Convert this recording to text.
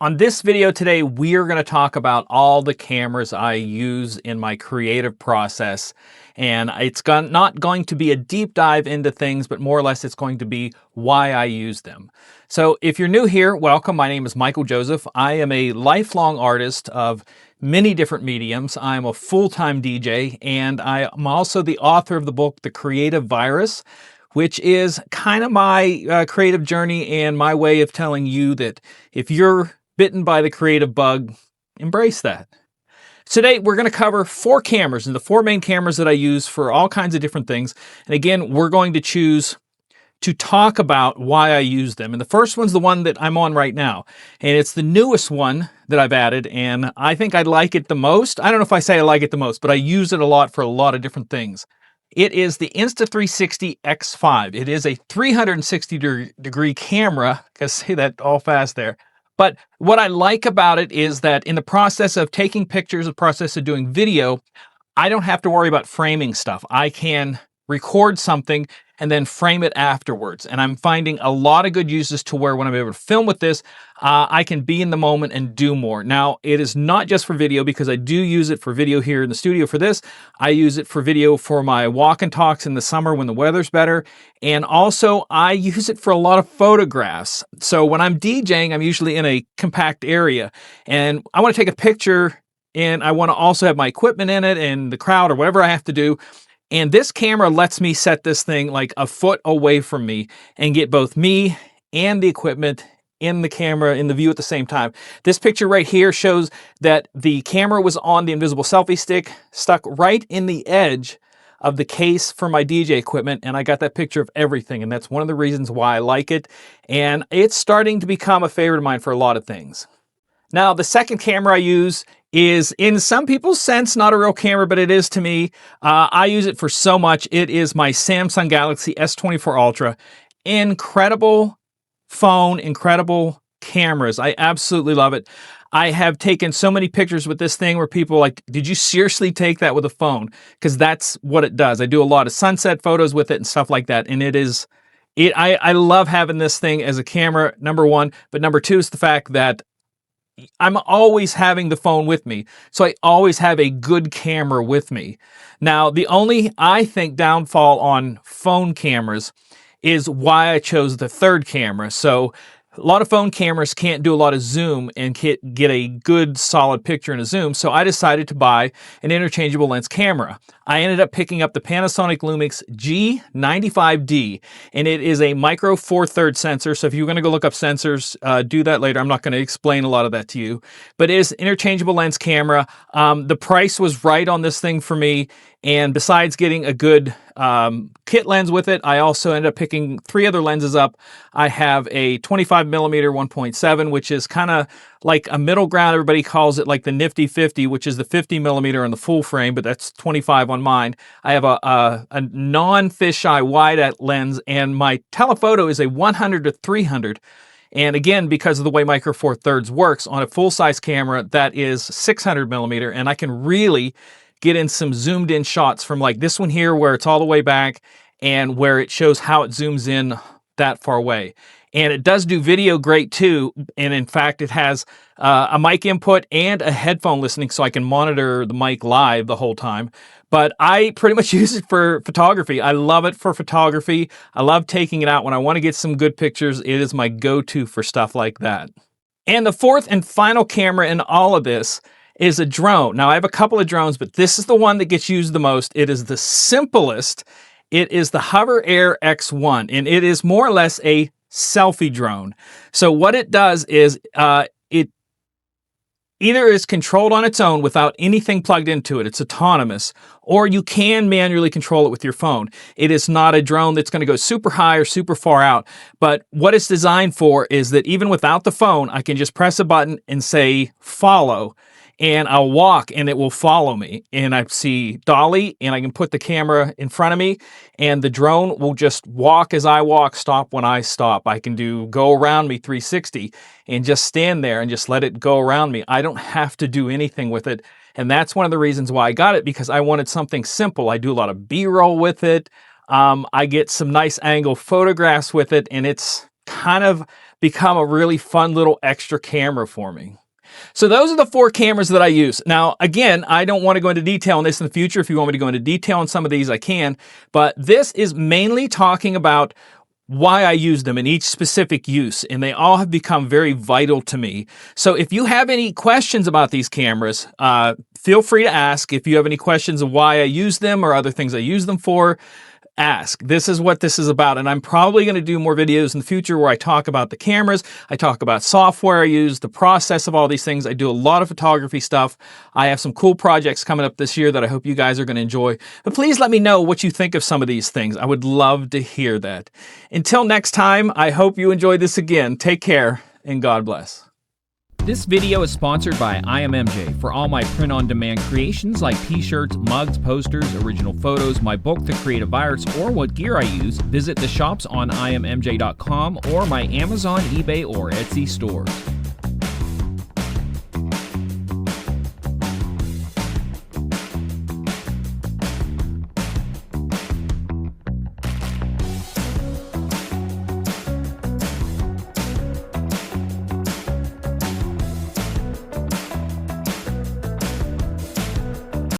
On this video today, we are going to talk about all the cameras I use in my creative process. And it's not going to be a deep dive into things, but more or less it's going to be why I use them. So if you're new here, welcome. My name is Michael Joseph. I am a lifelong artist of many different mediums. I'm a full-time DJ, and I'm also the author of the book, The Creative Virus, which is kind of my creative journey and my way of telling you that if you're bitten by the creative bug, embrace that. Today, we're going to cover 4 cameras, and the 4 main cameras that I use for all kinds of different things. And again, we're going to choose to talk about why I use them. And the first one's the one that I'm on right now. And it's the newest one that I've added, and I think I like it the most. I don't know if I say I like it the most, but I use it a lot for a lot of different things. It is the Insta360 X5. It is a 360-degree camera. Gotta say that all fast there. But what I like about it is that in the process of taking pictures, the process of doing video, I don't have to worry about framing stuff. I can record something and then frame it afterwards. And I'm finding a lot of good uses to where when I'm able to film with this, I can be in the moment and do more. Now, it is not just for video, because I do use it for video here in the studio for this. I use it for video for my walk and talks in the summer when the weather's better. And also I use it for a lot of photographs. So when I'm DJing, I'm usually in a compact area and I want to take a picture, and I want to also have my equipment in it and the crowd or whatever I have to do. And this camera lets me set this thing like a foot away from me and get both me and the equipment in the camera in the view at the same time. This picture right here shows that the camera was on the invisible selfie stick, stuck right in the edge of the case for my DJ equipment, and I got that picture of everything, and that's one of the reasons why I like it. And it's starting to become a favorite of mine for a lot of things. Now, the second camera I use is, in some people's sense, not a real camera, but it is to me. I use it for so much. It is my Samsung Galaxy S24 Ultra. Incredible phone, incredible cameras. I absolutely love it. I have taken so many pictures with this thing where people are like, did you seriously take that with a phone? Because that's what it does. I do a lot of sunset photos with it and stuff like that. And I love having this thing as a camera, number one. But number two is the fact that I'm always having the phone with me. So I always have a good camera with me. Now, the only, I think, downfall on phone cameras is why I chose the third camera. So a lot of phone cameras can't do a lot of zoom and get a good solid picture in a zoom. So I decided to buy an interchangeable lens camera. I ended up picking up the Panasonic Lumix G95D, and it is a micro 4/3 sensor. So if you're going to go look up sensors, do that later. I'm not going to explain a lot of that to you, but it is an interchangeable lens camera. The price was right on this thing for me. And besides getting a good kit lens with it, I also ended up picking 3 other lenses up. I have a 25mm 1.7, which is kind of like a middle ground. Everybody calls it like the nifty 50, which is the 50mm on the full frame, but that's 25 on mine. I have a non-fisheye wide lens, and my telephoto is a 100-300. And again, because of the way micro 4/3 works, on a full-size camera, that is 600mm, and I can really get in some zoomed in shots from like this one here where it's all the way back and where it shows how it zooms in that far away. And it does do video great too. And in fact, it has a mic input and a headphone listening, so I can monitor the mic live the whole time. But I pretty much use it for photography. I love it for photography. I love taking it out when I want to get some good pictures. It is my go-to for stuff like that. And the fourth and final camera in all of this is a drone. Now, I have a couple of drones, but this is the one that gets used the most. It is the simplest. It is the Hover Air X1, and it is more or less a selfie drone. So what it does is it either is controlled on its own without anything plugged into it. It's autonomous, or you can manually control it with your phone. It is not a drone that's going to go super high or super far out, but what it's designed for is that even without the phone, I can just press a button and say, follow, and I'll walk and it will follow me. And I see dolly, and I can put the camera in front of me, and the drone will just walk as I walk, stop when I stop. I can do go around me 360 and just stand there and just let it go around me. I don't have to do anything with it. And that's one of the reasons why I got it, because I wanted something simple. I do a lot of B-roll with it. I get some nice angle photographs with it, and it's kind of become a really fun little extra camera for me. So those are the 4 cameras that I use. Now, again, I don't want to go into detail on this in the future. If you want me to go into detail on some of these, I can. But this is mainly talking about why I use them in each specific use, and they all have become very vital to me. So if you have any questions about these cameras, feel free to ask. If you have any questions of why I use them or other things I use them for, ask. This is what this is about, and I'm probably going to do more videos in the future where I talk about the cameras, I talk about software I use, the process of all these things. I do a lot of photography stuff. I have some cool projects coming up this year that I hope you guys are going to enjoy. But please let me know what you think of some of these things. I would love to hear that. Until next time, I hope you enjoyed this again. Take care, and God bless. This video is sponsored by immj. For all my print-on-demand creations like t-shirts, mugs, posters, original photos, my book, The Creative Virus, or what gear I use, visit the shops on immj.com or my Amazon, eBay, or Etsy stores.